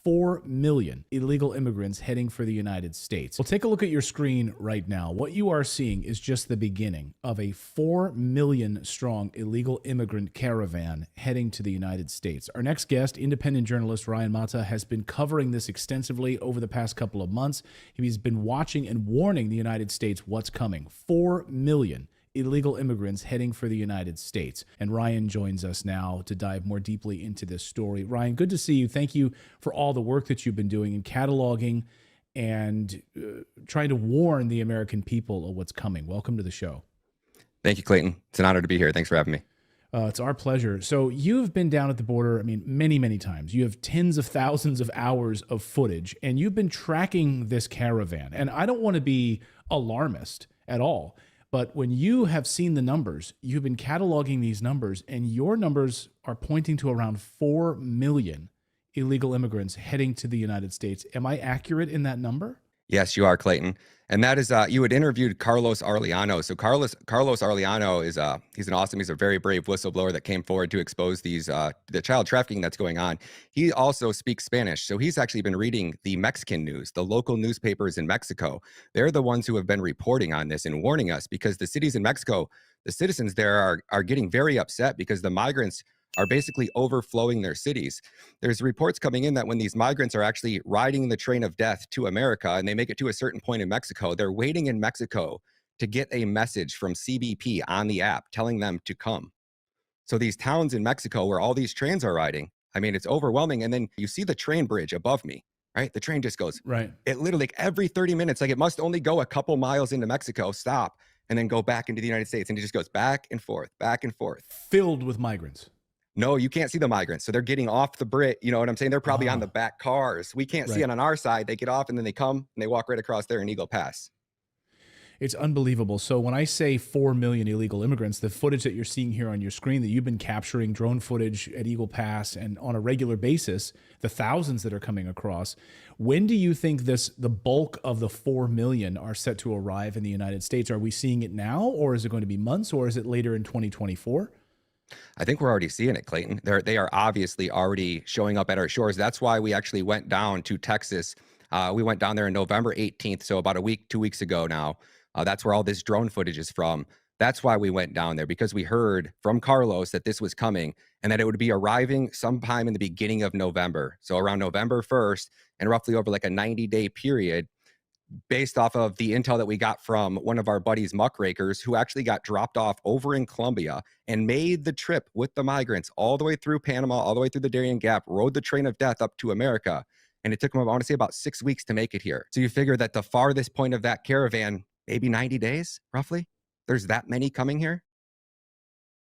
4 million illegal immigrants heading for the United States. Well, take a look at your screen right now. What you are seeing is just the beginning of a 4 million strong illegal immigrant caravan heading to the United States. Our next guest, independent journalist Ryan Mata, has been covering this extensively over the past couple of months. He's been watching and warning the United States what's coming. 4 million illegal immigrants heading for the United States. And Ryan joins us now to dive more deeply into this story. Ryan, good to see you. Thank you for all the work that you've been doing in cataloging and trying to warn the American people of what's coming. Welcome to the show. Thank you, Clayton. It's an honor to be here. Thanks for having me. It's our pleasure. So you've been down at the border, many, many times. You have tens of thousands of hours of footage, and you've been tracking this caravan. And I don't want to be alarmist at all, but when you have seen the numbers, you've been cataloging these numbers, and your numbers are pointing to around 4 million illegal immigrants heading to the United States. Am I accurate in that number? Yes, you are, Clayton. And that is, you had interviewed Carlos Arellano. So Carlos Arellano is he's a very brave whistleblower that came forward to expose the child trafficking that's going on. He also speaks Spanish. So he's actually been reading the Mexican news, the local newspapers in Mexico. They're the ones who have been reporting on this and warning us, because the cities in Mexico, the citizens there are getting very upset because the migrants are basically overflowing their cities. There's reports coming in that when these migrants are actually riding the train of death to America and they make it to a certain point in Mexico, they're waiting in Mexico to get a message from CBP on the app telling them to come. So these towns in Mexico where all these trains are riding, it's overwhelming. And then you see the train bridge above me, right? The train just goes, right. It literally, like every 30 minutes, like it must only go a couple miles into Mexico, stop, and then go back into the United States. And it just goes back and forth, back and forth. Filled with migrants. No, you can't see the migrants. So they're getting off the bridge. You know what I'm saying? They're probably on the back cars. We can't see it on our side. They get off and then they come and they walk right across there in Eagle Pass. It's unbelievable. So when I say 4 million illegal immigrants, the footage that you're seeing here on your screen that you've been capturing, drone footage at Eagle Pass and on a regular basis, the thousands that are coming across, when do you think the bulk of the 4 million are set to arrive in the United States? Are we seeing it now, or is it going to be months, or is it later in 2024? I think we're already seeing it, Clayton. They are obviously already showing up at our shores. That's why we actually went down to Texas. We went down there on November 18th, so about 2 weeks ago now. That's where all this drone footage is from. That's why we went down there, because we heard from Carlos that this was coming and that it would be arriving sometime in the beginning of November. So around November 1st, and roughly over like a 90-day period, based off of the intel that we got from one of our buddies, muckrakers, who actually got dropped off over in Colombia and made the trip with the migrants all the way through Panama, all the way through the Darien Gap, rode the train of death up to America. And it took them, I want to say, about 6 weeks to make it here. So you figure that the farthest point of that caravan, maybe 90 days, roughly. There's that many coming here.